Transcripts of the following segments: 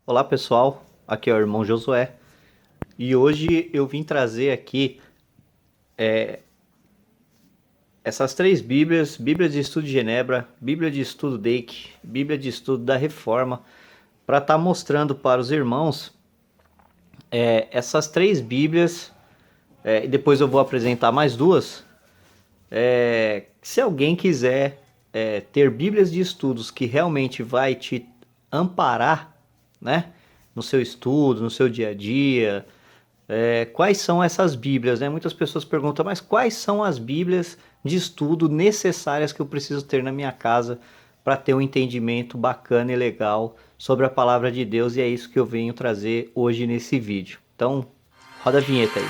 Olá pessoal, aqui é o irmão Josué e hoje eu vim trazer aqui essas três Bíblias: Bíblia de Estudo de Genebra, Bíblia de Estudo Dake, Bíblia de Estudo da Reforma, para estar mostrando para os irmãos essas três Bíblias, e depois eu vou apresentar mais duas. Se alguém quiser ter Bíblias de estudos que realmente vai te amparar, né, no seu estudo, no seu dia a dia. Quais são essas Bíblias, né? Muitas pessoas perguntam, mas quais são as Bíblias de estudo necessárias que eu preciso ter na minha casa para ter um entendimento bacana e legal sobre a palavra de Deus? E é isso que eu venho trazer hoje nesse vídeo. Então, roda a vinheta aí.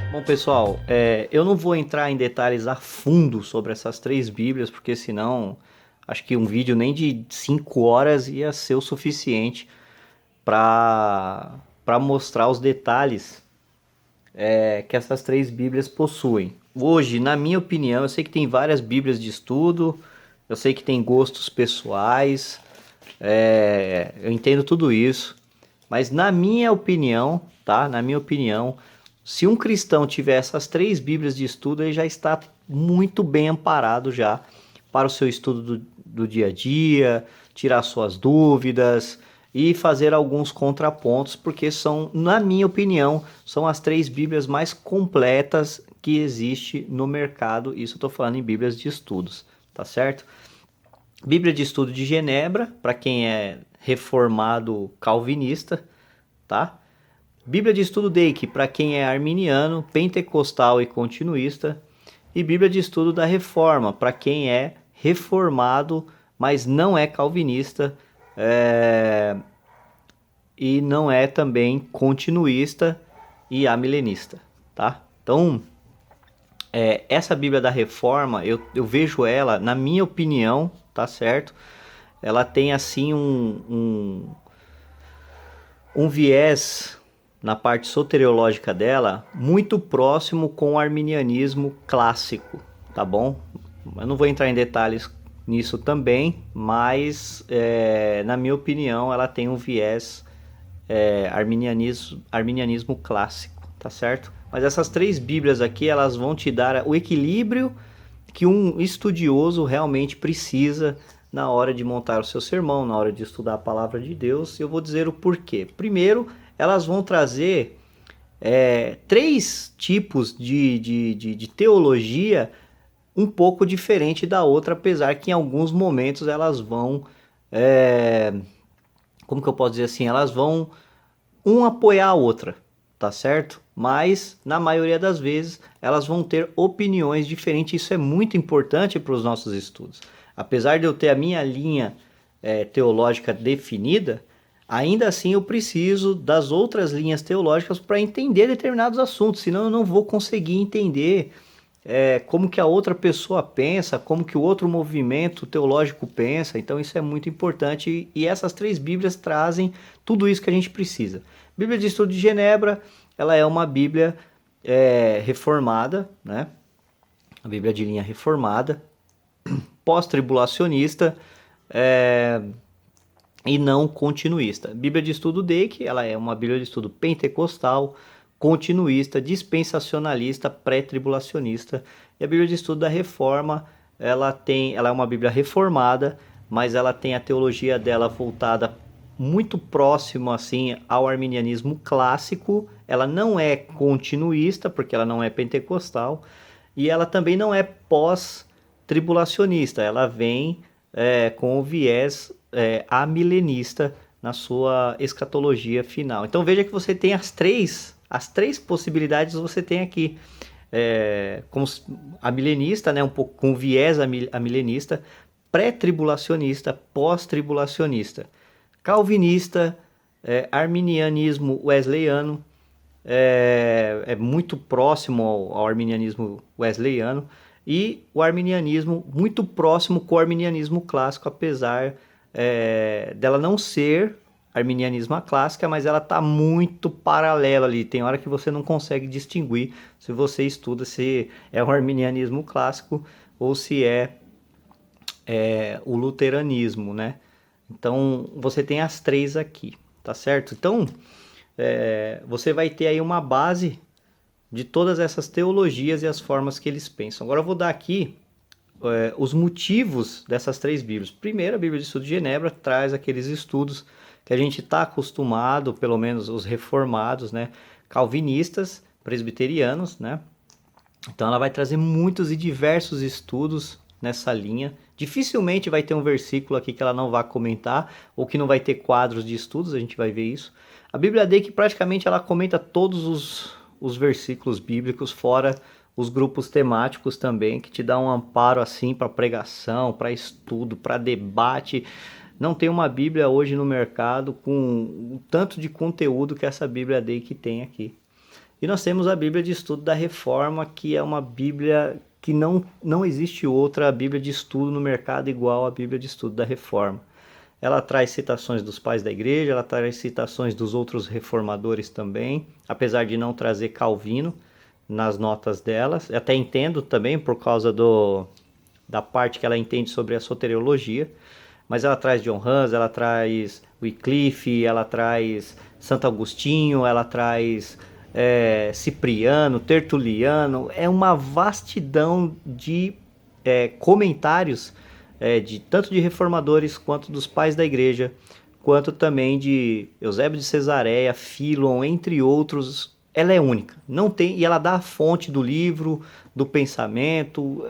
Bom, pessoal, eu não vou entrar em detalhes a fundo sobre essas três Bíblias, porque senão acho que um vídeo nem de 5 horas ia ser o suficiente para mostrar os detalhes que essas três Bíblias possuem. Hoje, na minha opinião, eu sei que tem várias Bíblias de estudo, eu sei que tem gostos pessoais, eu entendo tudo isso, mas na minha opinião, tá? Na minha opinião, se um cristão tiver essas três Bíblias de estudo, ele já está muito bem amparado já para o seu estudo do dia a dia, tirar suas dúvidas e fazer alguns contrapontos, porque são, na minha opinião, são as três Bíblias mais completas que existe no mercado. Isso eu estou falando em Bíblias de estudos, tá certo? Bíblia de Estudo de Genebra, para quem é reformado calvinista, tá? Bíblia de Estudo Dake, para quem é arminiano, pentecostal e continuista. E Bíblia de Estudo da Reforma, para quem é reformado, mas não é calvinista e não é também continuista e amilenista, tá? Então, essa Bíblia da Reforma, eu vejo ela, na minha opinião, tá certo? Ela tem assim um viés na parte soteriológica dela muito próximo com o arminianismo clássico, tá bom? Eu não vou entrar em detalhes nisso também, mas na minha opinião ela tem um viés arminianismo clássico, tá certo? Mas essas três Bíblias aqui, elas vão te dar o equilíbrio que um estudioso realmente precisa na hora de montar o seu sermão, na hora de estudar a palavra de Deus. Eu vou dizer o porquê. Primeiro, elas vão trazer três tipos de teologia um pouco diferente da outra, apesar que em alguns momentos elas vão, como que eu posso dizer assim, elas vão apoiar a outra, tá certo? Mas na maioria das vezes elas vão ter opiniões diferentes. Isso é muito importante para os nossos estudos. Apesar de eu ter a minha linha teológica definida, ainda assim eu preciso das outras linhas teológicas para entender determinados assuntos, senão eu não vou conseguir entender como que a outra pessoa pensa, como que o outro movimento teológico pensa. Então isso é muito importante e essas três Bíblias trazem tudo isso que a gente precisa. Bíblia de Estudo de Genebra, ela é uma Bíblia reformada, né? A Bíblia de linha reformada, pós-tribulacionista e não continuista. Bíblia de Estudo Dake, ela é uma Bíblia de Estudo pentecostal, continuista, dispensacionalista, pré-tribulacionista. E a Bíblia de Estudo da Reforma, ela é uma Bíblia reformada, mas ela tem a teologia dela voltada muito próximo assim ao arminianismo clássico. Ela não é continuista, porque ela não é pentecostal, e ela também não é pós-tribulacionista. Ela vem com o viés amilenista na sua escatologia final. Então veja que você tem as três possibilidades você tem aqui. Como amilenista, né, um pouco com viés amilenista, pré-tribulacionista, pós-tribulacionista, calvinista, arminianismo wesleyano, é muito próximo ao arminianismo wesleyano, e o arminianismo muito próximo com o arminianismo clássico, apesar dela não ser arminianismo clássica, mas ela está muito paralela ali. Tem hora que você não consegue distinguir se você estuda se é o arminianismo clássico ou se é o luteranismo, né? Então, você tem as três aqui, tá certo? Então, você vai ter aí uma base de todas essas teologias e as formas que eles pensam. Agora eu vou dar aqui os motivos dessas três Bíblias. Primeiro, a Bíblia de Estudo de Genebra traz aqueles estudos que a gente está acostumado, pelo menos os reformados, né? Calvinistas, presbiterianos, né? Então ela vai trazer muitos e diversos estudos nessa linha. Dificilmente vai ter um versículo aqui que ela não vai comentar, ou que não vai ter quadros de estudos, a gente vai ver isso. A Bíblia Day, praticamente ela comenta todos os versículos bíblicos, fora os grupos temáticos também, que te dá um amparo assim para pregação, para estudo, para debate. Não tem uma Bíblia hoje no mercado com o tanto de conteúdo que essa Bíblia Day que tem aqui. E nós temos a Bíblia de Estudo da Reforma, que é uma Bíblia que não existe outra Bíblia de estudo no mercado igual à Bíblia de Estudo da Reforma. Ela traz citações dos pais da igreja, ela traz citações dos outros reformadores também, apesar de não trazer Calvino nas notas delas. Eu até entendo também por causa da parte que ela entende sobre a soteriologia, mas ela traz John Hus, ela traz Wycliffe, ela traz Santo Agostinho, ela traz Cipriano, Tertuliano. É uma vastidão de comentários tanto de reformadores quanto dos pais da igreja, quanto também de Eusébio de Cesareia, Philon, entre outros. Ela é única, não tem, e ela dá a fonte do livro, do pensamento.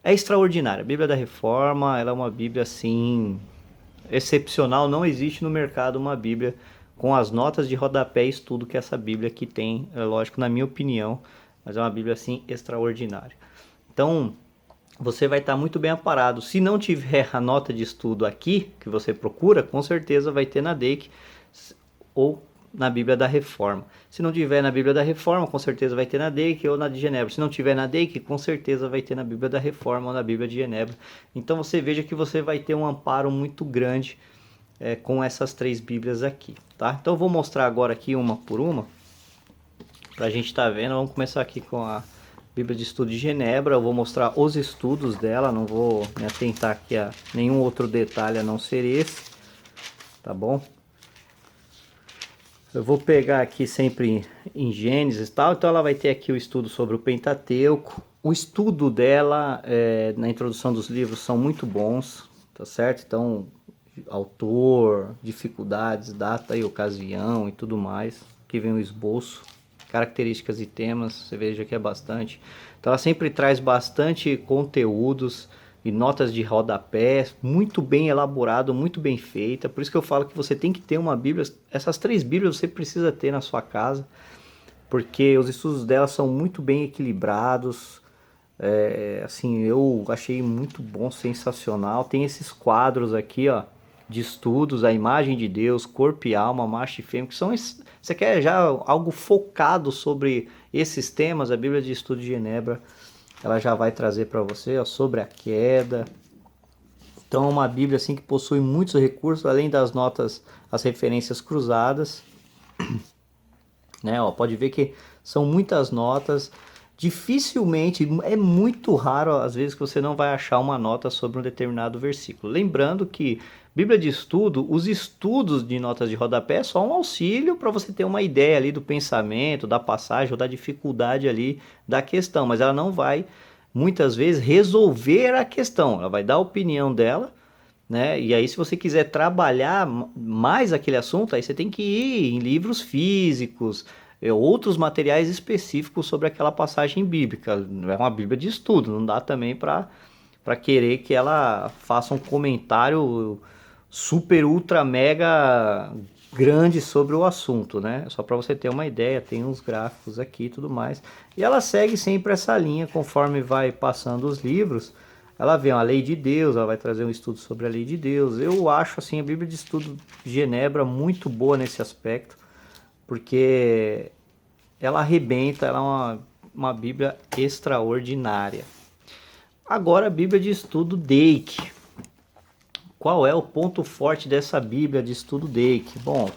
É extraordinária. A Bíblia da Reforma, ela é uma Bíblia assim excepcional. Não existe no mercado uma Bíblia com as notas de rodapé e estudo que essa Bíblia aqui tem. É lógico, na minha opinião, mas é uma Bíblia assim extraordinária. Então, você vai estar muito bem amparado. Se não tiver a nota de estudo aqui que você procura, com certeza vai ter na DEIC ou na Bíblia da Reforma. Se não tiver na Bíblia da Reforma, com certeza vai ter na DEIC ou na de Genebra. Se não tiver na DEIC, com certeza vai ter na Bíblia da Reforma ou na Bíblia de Genebra. Então você veja que você vai ter um amparo muito grande com essas três Bíblias aqui, tá? Então eu vou mostrar agora aqui uma por uma, para a gente estar vendo. Vamos começar aqui com a Bíblia de Estudo de Genebra. Eu vou mostrar os estudos dela, não vou me atentar aqui a nenhum outro detalhe a não ser esse, tá bom? Eu vou pegar aqui sempre em Gênesis e tal, então ela vai ter aqui o estudo sobre o Pentateuco. O estudo dela na introdução dos livros são muito bons, tá certo? Então, autor, dificuldades, data e ocasião e tudo mais. Aqui vem o esboço, características e temas, você veja que é bastante. Então ela sempre traz bastante conteúdos e notas de rodapé, muito bem elaborado, muito bem feita. Por isso que eu falo que você tem que ter uma Bíblia. Essas três Bíblias você precisa ter na sua casa, porque os estudos dela são muito bem equilibrados. Assim, eu achei muito bom, sensacional. Tem esses quadros aqui, ó, de estudos, a imagem de Deus, corpo e alma, macho e fêmea, que são você quer já algo focado sobre esses temas. A Bíblia de Estudo de Genebra, ela já vai trazer para você, ó, sobre a queda. Então é uma Bíblia assim que possui muitos recursos, além das notas, as referências cruzadas, né? Ó, pode ver que são muitas notas. Dificilmente, é muito raro às vezes que você não vai achar uma nota sobre um determinado versículo. Lembrando que Bíblia de estudo, os estudos de notas de rodapé é só um auxílio para você ter uma ideia ali do pensamento, da passagem ou da dificuldade ali da questão, mas ela não vai muitas vezes resolver a questão, ela vai dar a opinião dela, né? E aí se você quiser trabalhar mais aquele assunto, aí você tem que ir em livros físicos, outros materiais específicos sobre aquela passagem bíblica. É uma Bíblia de estudo, não dá também para querer que ela faça um comentário super, ultra, mega grande sobre o assunto, né? Só para você ter uma ideia, tem uns gráficos aqui e tudo mais. E ela segue sempre essa linha, conforme vai passando os livros. Ela vê a lei de Deus, ela vai trazer um estudo sobre a lei de Deus. Eu acho assim a Bíblia de Estudo de Genebra muito boa nesse aspecto, porque ela arrebenta, ela é uma Bíblia extraordinária. Agora a Bíblia de Estudo Dake. Qual é o ponto forte dessa Bíblia de Estudo Dake? Bom,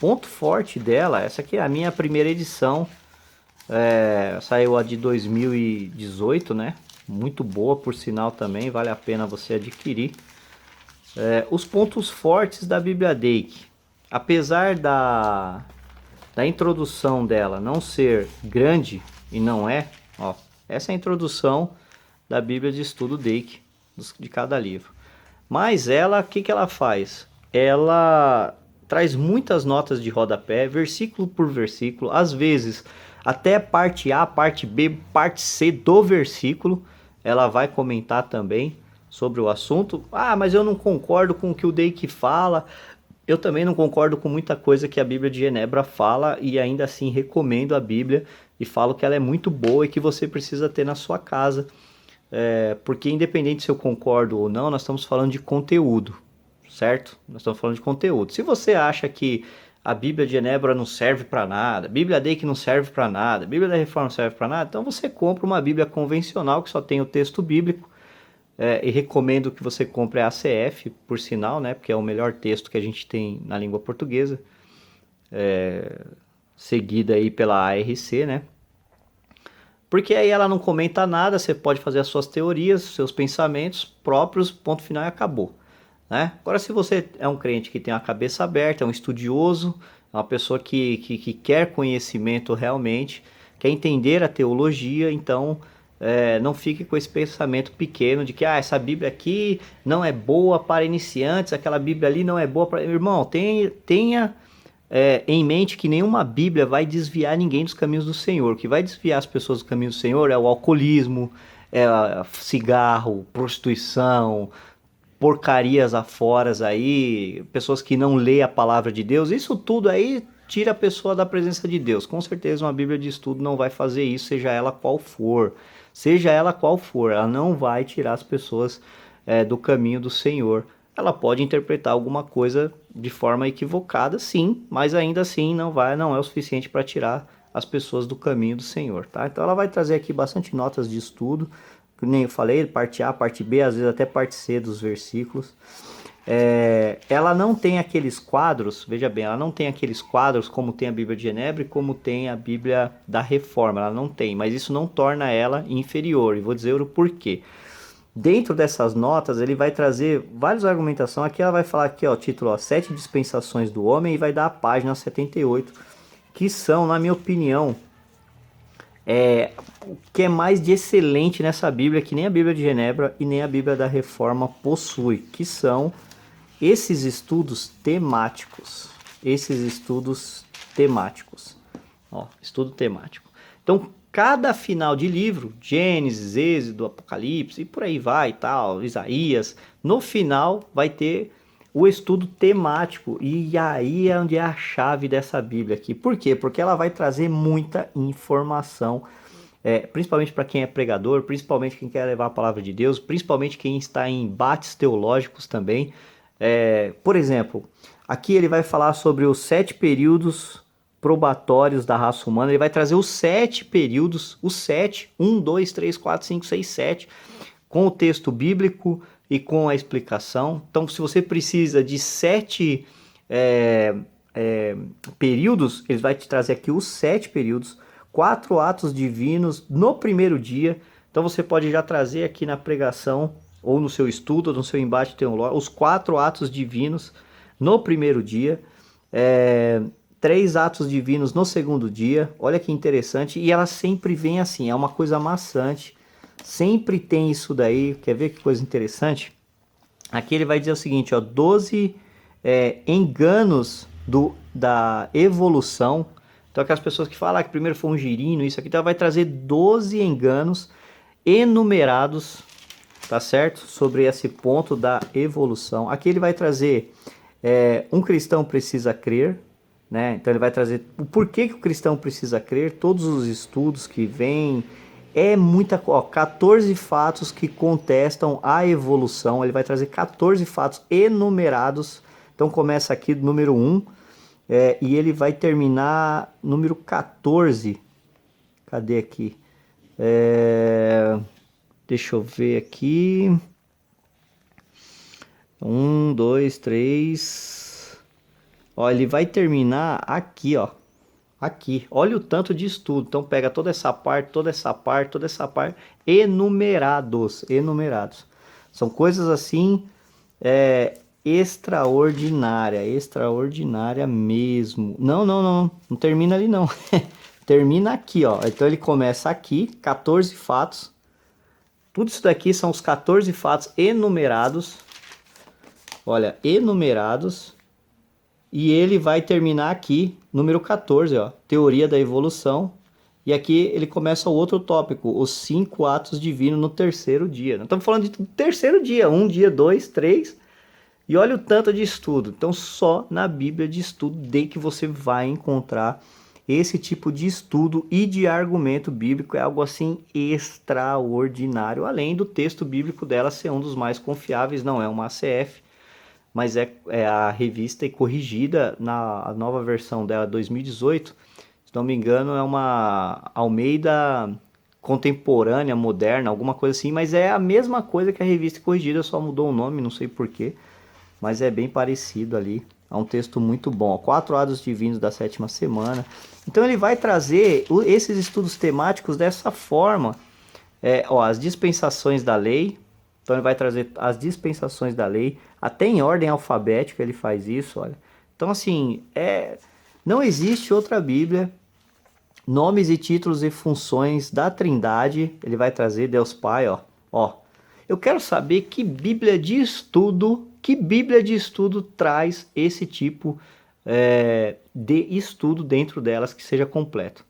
ponto forte dela, essa aqui é a minha primeira edição, saiu a de 2018, né? Muito boa, por sinal também, vale a pena você adquirir. Os pontos fortes da Bíblia Dake. Apesar da introdução dela não ser grande, e não é, ó, essa é a introdução da Bíblia de Estudo Dake, de cada livro. Mas ela, o que que ela faz? Ela traz muitas notas de rodapé, versículo por versículo, às vezes até parte A, parte B, parte C do versículo, ela vai comentar também sobre o assunto. Ah, mas eu não concordo com o que o Dake fala. Eu também não concordo com muita coisa que a Bíblia de Genebra fala e ainda assim recomendo a Bíblia e falo que ela é muito boa e que você precisa ter na sua casa. Porque independente se eu concordo ou não, nós estamos falando de conteúdo, certo? Nós estamos falando de conteúdo. Se você acha que a Bíblia de Genebra não serve para nada, a Bíblia Dake não serve para nada, a Bíblia da Reforma não serve para nada, então você compra uma Bíblia convencional que só tem o texto bíblico. E recomendo que você compre a ACF, por sinal, né? Porque é o melhor texto que a gente tem na língua portuguesa, seguida aí pela ARC, né? Porque aí ela não comenta nada, você pode fazer as suas teorias, seus pensamentos próprios, ponto final e acabou. Né? Agora, se você é um crente que tem a cabeça aberta, é um estudioso, é uma pessoa que quer conhecimento realmente, quer entender a teologia, então não fique com esse pensamento pequeno de que essa Bíblia aqui não é boa para iniciantes, aquela Bíblia ali não é boa para... Irmão, tenha em mente que nenhuma Bíblia vai desviar ninguém dos caminhos do Senhor. O que vai desviar as pessoas dos caminhos do Senhor é o alcoolismo, cigarro, prostituição, porcarias aforas aí, pessoas que não lê a palavra de Deus. Isso tudo aí tira a pessoa da presença de Deus. Com certeza uma Bíblia de estudo não vai fazer isso, seja ela qual for. Seja ela qual for, ela não vai tirar as pessoas do caminho do Senhor. Ela pode interpretar alguma coisa de forma equivocada, sim, mas ainda assim não é o suficiente para tirar as pessoas do caminho do Senhor, tá? Então ela vai trazer aqui bastante notas de estudo, que nem eu falei, parte A, parte B, às vezes até parte C dos versículos. Ela não tem aqueles quadros, veja bem, ela não tem aqueles quadros como tem a Bíblia de Genebra e como tem a Bíblia da Reforma, ela não tem, mas isso não torna ela inferior, e vou dizer o porquê. Dentro dessas notas, ele vai trazer várias argumentações. Aqui ela vai falar aqui, ó, o título, ó, 7 dispensações do homem, e vai dar a página 78, que são, na minha opinião, o que é mais de excelente nessa Bíblia, que nem a Bíblia de Genebra e nem a Bíblia da Reforma possui, que são esses estudos temáticos. Esses estudos temáticos. Ó, estudo temático. Então, cada final de livro, Gênesis, Êxodo, Apocalipse e por aí vai e tal, Isaías, no final vai ter o estudo temático, e aí é onde é a chave dessa Bíblia aqui. Por quê? Porque ela vai trazer muita informação, principalmente para quem é pregador, principalmente quem quer levar a palavra de Deus, principalmente quem está em embates teológicos também. Por exemplo, aqui ele vai falar sobre os 7 períodos probatórios da raça humana. Ele vai trazer os 7 períodos, os 7, 1, 2, 3, 4, 5, 6, 7, com o texto bíblico e com a explicação. Então, se você precisa de 7 períodos, ele vai te trazer aqui os 7 períodos, 4 atos divinos no primeiro dia. Então, você pode já trazer aqui na pregação, ou no seu estudo, ou no seu embate teológico, os 4 atos divinos no primeiro dia. 3 atos divinos no segundo dia. Olha que interessante. E ela sempre vem assim, é uma coisa maçante. Sempre tem isso daí. Quer ver que coisa interessante? Aqui ele vai dizer o seguinte, ó, 12 enganos da evolução. Então aquelas pessoas que falam que primeiro foi um girino, isso aqui, então ela vai trazer 12 enganos enumerados, tá certo? Sobre esse ponto da evolução. Aqui ele vai trazer um cristão precisa crer, né? Então ele vai trazer o porquê que o cristão precisa crer, todos os estudos que vêm, muita, 14 fatos que contestam a evolução. Ele vai trazer 14 fatos enumerados. Então começa aqui do número 1 e ele vai terminar número 14. Cadê aqui? Deixa eu ver aqui. Um, dois, três. Ó, ele vai terminar aqui, ó. Aqui. Olha o tanto de estudo. Então pega toda essa parte, toda essa parte, toda essa parte. Enumerados. Enumerados. São coisas assim. Extraordinária. Extraordinária mesmo. Não, não, não. Não termina ali, não. Termina aqui, ó. Então ele começa aqui. 14 fatos. Tudo isso daqui são os 14 fatos enumerados. Olha, enumerados. E ele vai terminar aqui, número 14, ó, teoria da evolução. E aqui ele começa o outro tópico, os 5 atos divinos no terceiro dia. Nós estamos falando de terceiro dia, um dia, dois, três. E olha o tanto de estudo. Então só na Bíblia de estudo de que você vai encontrar esse tipo de estudo e de argumento bíblico. É algo assim extraordinário. Além do texto bíblico dela ser um dos mais confiáveis, não é uma ACF, mas é a revista e corrigida na nova versão dela 2018. Se não me engano, é uma Almeida contemporânea, moderna, alguma coisa assim, mas é a mesma coisa que a revista corrigida, só mudou o nome, não sei porquê, mas é bem parecido ali. É um texto muito bom. 4 atos divinos da sétima semana. Então ele vai trazer esses estudos temáticos dessa forma. Ó, as dispensações da lei. Então ele vai trazer as dispensações da lei, até em ordem alfabética ele faz isso, olha. Então assim, não existe outra Bíblia, nomes e títulos e funções da Trindade, ele vai trazer Deus Pai, ó. Ó, eu quero saber que Bíblia de estudo traz esse tipo de estudo dentro delas que seja completo.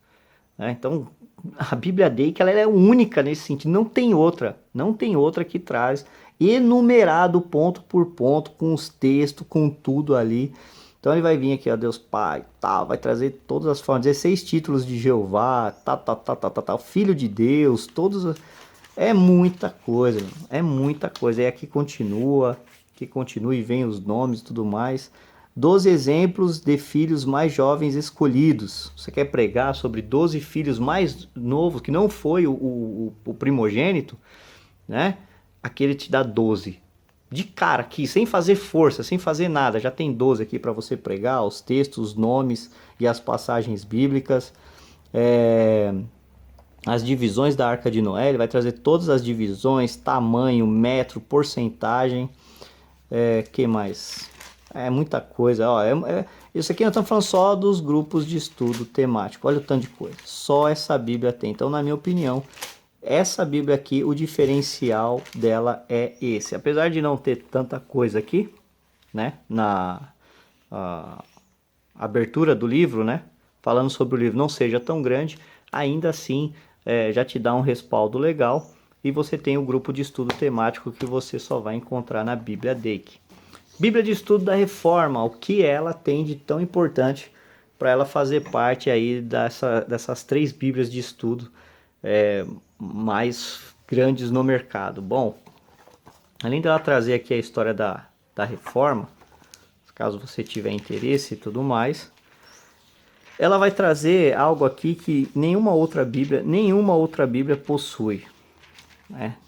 Então, a Bíblia Day, que ela é única nesse sentido, não tem outra que traz enumerado ponto por ponto, com os textos, com tudo ali. Então ele vai vir aqui, ó, Deus Pai, tal, vai trazer todas as formas, 16 títulos de Jeová, Filho de Deus, todos. É muita coisa, é muita coisa. E aqui continua, e vem os nomes e tudo mais. 12 exemplos de filhos mais jovens escolhidos. Você quer pregar sobre 12 filhos mais novos, que não foi o primogênito, né? Aqui ele te dá 12. De cara aqui, sem fazer força, sem fazer nada. Já tem 12 aqui para você pregar, os textos, os nomes e as passagens bíblicas. As divisões da Arca de Noé, ele vai trazer todas as divisões, tamanho, metro, porcentagem. Que mais? É muita coisa. Ó, isso aqui nós estamos falando só dos grupos de estudo temático. Olha o tanto de coisa. Só essa Bíblia tem. Então, na minha opinião, essa Bíblia aqui, o diferencial dela é esse. Apesar de não ter tanta coisa aqui, né? Na abertura do livro, né? Falando sobre o livro não seja tão grande, ainda assim já te dá um respaldo legal. E você tem o grupo de estudo temático que você só vai encontrar na Bíblia Dake. Bíblia de Estudo da Reforma, o que ela tem de tão importante para ela fazer parte aí dessas 3 Bíblias de estudo mais grandes no mercado. Bom, além dela trazer aqui a história da Reforma, caso você tiver interesse e tudo mais, ela vai trazer algo aqui que nenhuma outra Bíblia possui.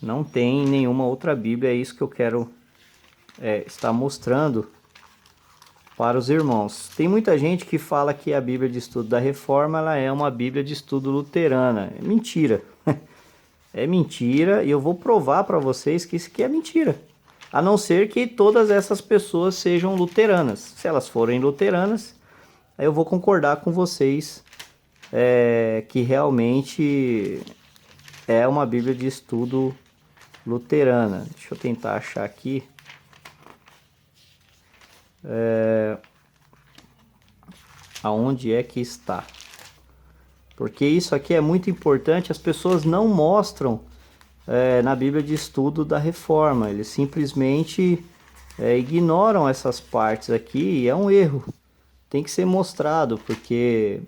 Não tem nenhuma outra Bíblia, é isso que eu quero está mostrando para os irmãos. Tem muita gente que fala que a Bíblia de Estudo da Reforma ela é uma Bíblia de Estudo luterana. É mentira. É mentira e eu vou provar para vocês que isso aqui é mentira. A não ser que todas essas pessoas sejam luteranas. Se elas forem luteranas, aí eu vou concordar com vocês que realmente é uma Bíblia de Estudo luterana. Deixa eu tentar achar aqui. Aonde é que está? Porque isso aqui é muito importante, as pessoas não mostram na Bíblia de Estudo da Reforma, eles simplesmente ignoram essas partes aqui e é um erro. Tem que ser mostrado, porque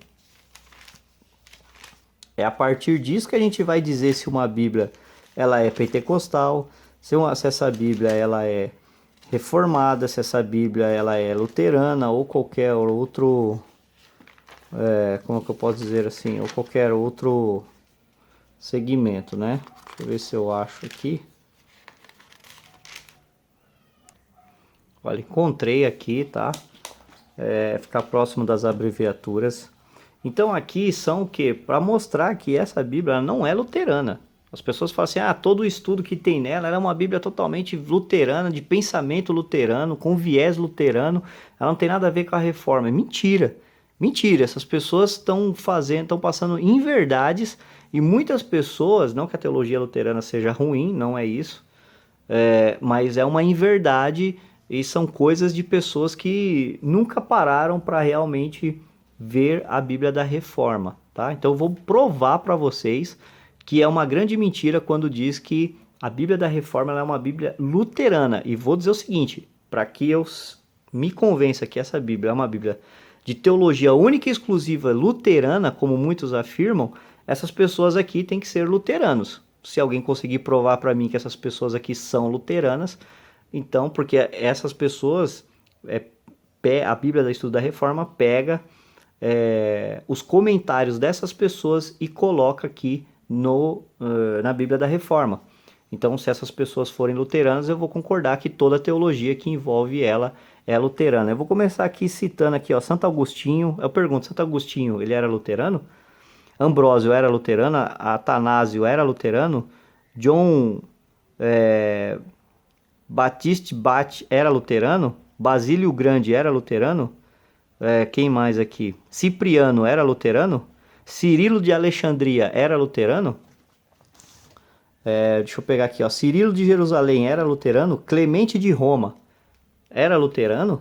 é a partir disso que a gente vai dizer se uma Bíblia ela é pentecostal, se essa Bíblia ela é reformada, se essa Bíblia ela é luterana ou qualquer outro, como que eu posso dizer assim, ou qualquer outro segmento, né? Deixa eu ver se eu acho aqui. Olha, encontrei aqui, tá? Ficar próximo das abreviaturas. Então aqui são o quê? Para mostrar que essa Bíblia não é luterana. As pessoas falam assim, todo o estudo que tem nela é uma Bíblia totalmente luterana, de pensamento luterano, com viés luterano, ela não tem nada a ver com a reforma. É mentira. Mentira, essas pessoas estão passando inverdades, e muitas pessoas, não que a teologia luterana seja ruim, não é isso, mas é uma inverdade e são coisas de pessoas que nunca pararam para realmente ver a Bíblia da Reforma, tá? Então eu vou provar para vocês que é uma grande mentira quando diz que a Bíblia da Reforma é uma Bíblia luterana. E vou dizer o seguinte, para que eu me convença que essa Bíblia é uma Bíblia de teologia única e exclusiva luterana, como muitos afirmam, essas pessoas aqui têm que ser luteranos. Se alguém conseguir provar para mim que essas pessoas aqui são luteranas, então, porque essas pessoas, a Bíblia do Estudo da Reforma pega os comentários dessas pessoas e coloca aqui na Bíblia da Reforma. Então, se essas pessoas forem luteranas, eu vou concordar que toda teologia que envolve ela é luterana. Eu vou começar aqui citando aqui, ó, Santo Agostinho. Eu pergunto, Santo Agostinho, ele era luterano? Ambrósio era luterano? Atanásio era luterano? John Batiste Bat era luterano? Basílio Grande era luterano? Quem mais aqui? Cipriano era luterano? Cirilo de Alexandria era luterano? Deixa eu pegar aqui, ó. Cirilo de Jerusalém era luterano? Clemente de Roma era luterano?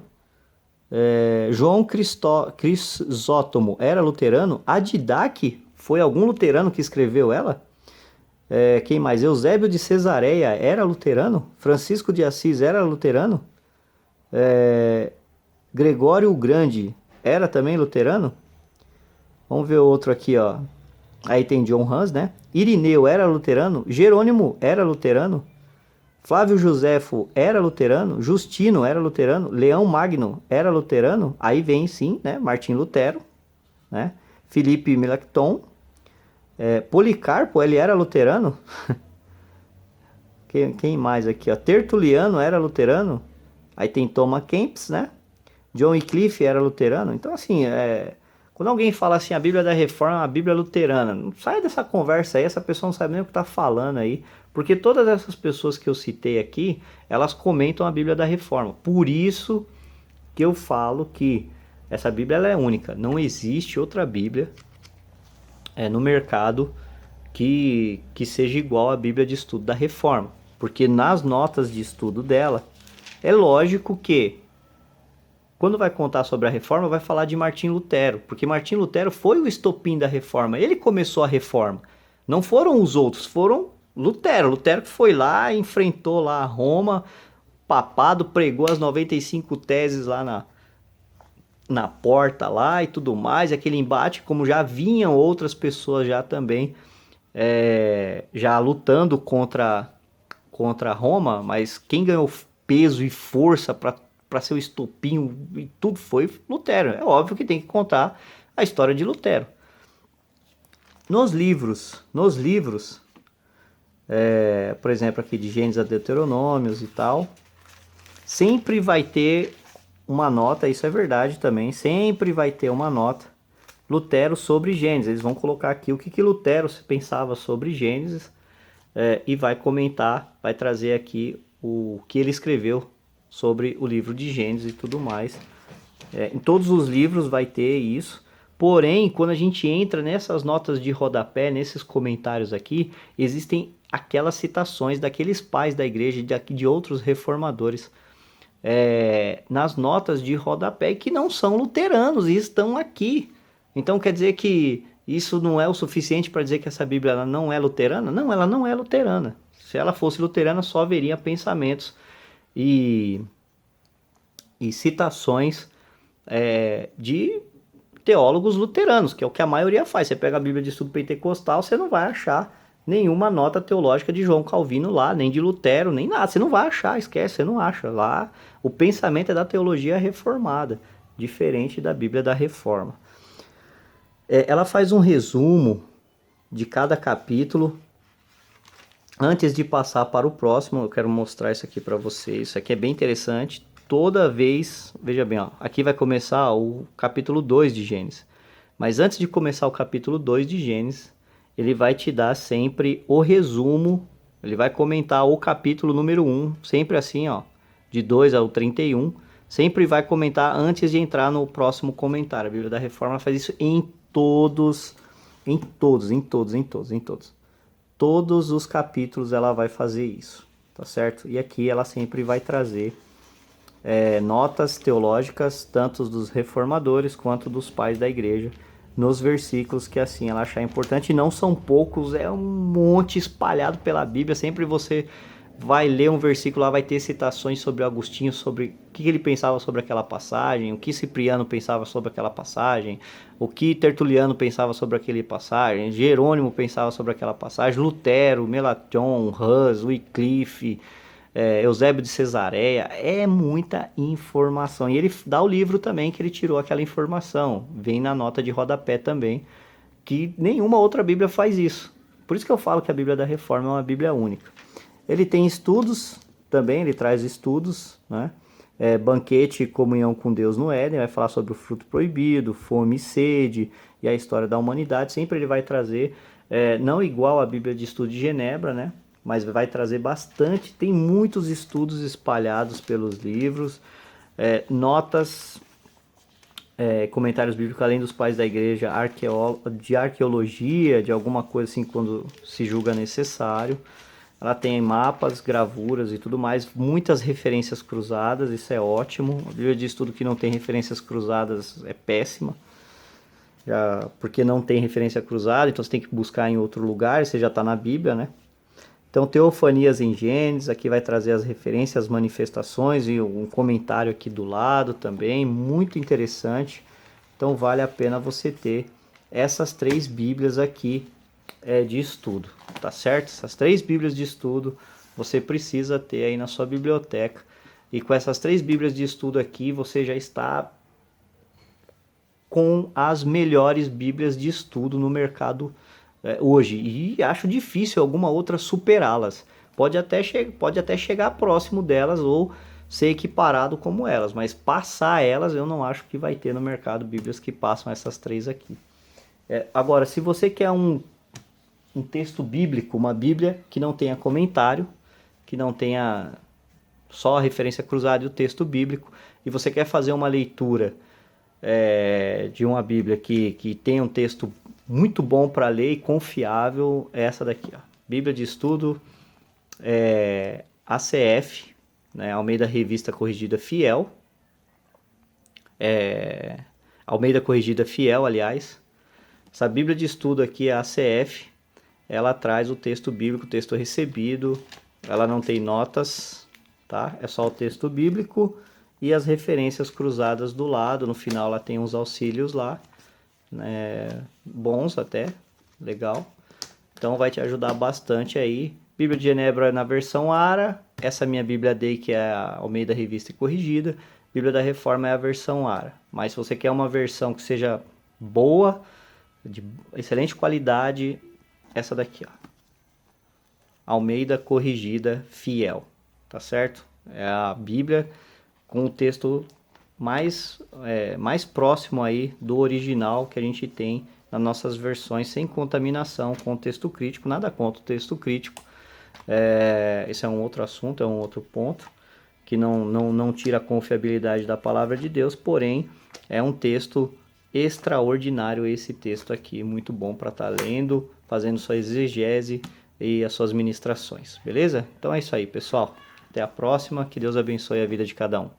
João Crisóstomo era luterano? Adidaque foi algum luterano que escreveu ela? Quem mais? Eusébio de Cesareia era luterano? Francisco de Assis era luterano? Gregório o Grande era também luterano? Vamos ver outro aqui, ó. Aí tem John Hus, né? Irineu era luterano? Jerônimo era luterano? Flávio Joséfo era luterano? Justino era luterano? Leão Magno era luterano? Aí vem sim, né? Martim Lutero, né? Filipe Melanchthon. Policarpo, ele era luterano? Quem mais aqui, ó? Tertuliano era luterano? Aí tem Thomas Kempis, né? John Wycliffe era luterano? Então, assim, quando alguém fala assim, a Bíblia da Reforma é uma Bíblia luterana, não sai dessa conversa aí, essa pessoa não sabe nem o que está falando aí, porque todas essas pessoas que eu citei aqui, elas comentam a Bíblia da Reforma. Por isso que eu falo que essa Bíblia ela é única, não existe outra Bíblia no mercado que seja igual à Bíblia de Estudo da Reforma, porque nas notas de estudo dela, é lógico que quando vai contar sobre a reforma, vai falar de Martim Lutero, porque Martim Lutero foi o estopim da reforma, ele começou a reforma. Não foram os outros, foram Lutero. Lutero que foi lá, enfrentou lá Roma, papado, pregou as 95 teses lá na porta lá e tudo mais, aquele embate, como já vinham outras pessoas já também, já lutando contra Roma, mas quem ganhou peso e força para ser o estopim e tudo foi Lutero. É óbvio que tem que contar a história de Lutero. Nos livros, por exemplo, aqui de Gênesis a Deuteronômios e tal, sempre vai ter uma nota, isso é verdade também, sempre vai ter uma nota Lutero sobre Gênesis. Eles vão colocar aqui o que Lutero pensava sobre Gênesis e vai comentar, vai trazer aqui o que ele escreveu sobre o livro de Gênesis e tudo mais. Em todos os livros vai ter isso. Porém, quando a gente entra nessas notas de rodapé, nesses comentários aqui, existem aquelas citações daqueles pais da igreja, de outros reformadores, nas notas de rodapé que não são luteranos e estão aqui. Então quer dizer que isso não é o suficiente para dizer que essa Bíblia ela não é luterana? Não, ela não é luterana. Se ela fosse luterana, só haveria pensamentos e citações de teólogos luteranos, que é o que a maioria faz. Você pega a Bíblia de Estudo Pentecostal, você não vai achar nenhuma nota teológica de João Calvino lá, nem de Lutero, nem nada. Você não vai achar, esquece, você não acha. Lá o pensamento é da teologia reformada, diferente da Bíblia da Reforma. Ela faz um resumo de cada capítulo. Antes de passar para o próximo, eu quero mostrar isso aqui para vocês. Isso aqui é bem interessante. toda vez, veja bem, ó, aqui vai começar o capítulo 2 de Gênesis. Mas antes de começar o capítulo 2 de Gênesis, ele vai te dar sempre o resumo, ele vai comentar o capítulo número 1, sempre assim, ó, de 2 ao 31, sempre vai comentar antes de entrar no próximo comentário. A Bíblia da Reforma faz isso em todos os capítulos ela vai fazer isso, tá certo? E aqui ela sempre vai trazer notas teológicas, tanto dos reformadores quanto dos pais da igreja, nos versículos que assim ela achar importante. E não são poucos, é um monte espalhado pela Bíblia. Sempre você vai ler um versículo lá, vai ter citações sobre Agostinho, sobre o que ele pensava sobre aquela passagem, o que Cipriano pensava sobre aquela passagem, o que Tertuliano pensava sobre aquela passagem, Jerônimo pensava sobre aquela passagem, Lutero, Melanchthon, Hus, Wycliffe, Eusébio de Cesareia. É muita informação. E ele dá o livro também que ele tirou aquela informação. Vem na nota de rodapé também, que nenhuma outra Bíblia faz isso. Por isso que eu falo que a Bíblia da Reforma é uma Bíblia única. Ele tem estudos também, ele traz estudos, né? Banquete e comunhão com Deus no Éden, vai falar sobre o fruto proibido, fome e sede e a história da humanidade. Sempre ele vai trazer, não igual a Bíblia de Estudo de Genebra, né? Mas vai trazer bastante, tem muitos estudos espalhados pelos livros, notas, comentários bíblicos, além dos pais da igreja, de arqueologia, de alguma coisa assim, quando se julga necessário. Ela tem mapas, gravuras e tudo mais, muitas referências cruzadas, isso é ótimo. A Bíblia de Estudo que não tem referências cruzadas é péssima, porque não tem referência cruzada, então você tem que buscar em outro lugar, você já está na Bíblia, né? Então, Teofanias em Gênesis, aqui vai trazer as referências, as manifestações e um comentário aqui do lado também, muito interessante. Então, vale a pena você ter essas 3 Bíblias aqui de estudo, tá certo? Essas 3 Bíblias de estudo você precisa ter aí na sua biblioteca. E com essas 3 Bíblias de estudo aqui, você já está com as melhores Bíblias de estudo no mercado hoje. E acho difícil alguma outra superá-las. Pode até chegar próximo delas ou ser equiparado como elas, mas passar elas eu não acho que vai ter no mercado Bíblias que passam essas 3 aqui. Agora, se você quer um texto bíblico, uma Bíblia que não tenha comentário, que não tenha só a referência cruzada e o texto bíblico, e você quer fazer uma leitura de uma Bíblia que tenha um texto muito bom para ler e confiável, é essa daqui, ó. Bíblia de Estudo ACF, né, Almeida Revista Corrigida Fiel, Almeida Corrigida Fiel, aliás. Essa Bíblia de Estudo aqui é ACF, ela traz o texto bíblico, o texto recebido, ela não tem notas, tá? É só o texto bíblico e as referências cruzadas do lado. No final ela tem uns auxílios lá, né? Bons até, legal. Então vai te ajudar bastante aí. Bíblia de Genebra na versão ARA, essa minha Bíblia Day que é a Almeida Revista e Corrigida. Bíblia da Reforma é a versão ARA. Mas se você quer uma versão que seja boa, de excelente qualidade, essa daqui, ó. Almeida Corrigida Fiel, tá certo? É a Bíblia com o texto mais próximo aí do original que a gente tem nas nossas versões, sem contaminação com o texto crítico, nada contra o texto crítico. Esse é um outro assunto, é um outro ponto, que não tira a confiabilidade da palavra de Deus, porém é um texto extraordinário esse texto aqui, muito bom para estar lendo, fazendo sua exegese e as suas ministrações, beleza? Então é isso aí, pessoal. Até a próxima, que Deus abençoe a vida de cada um.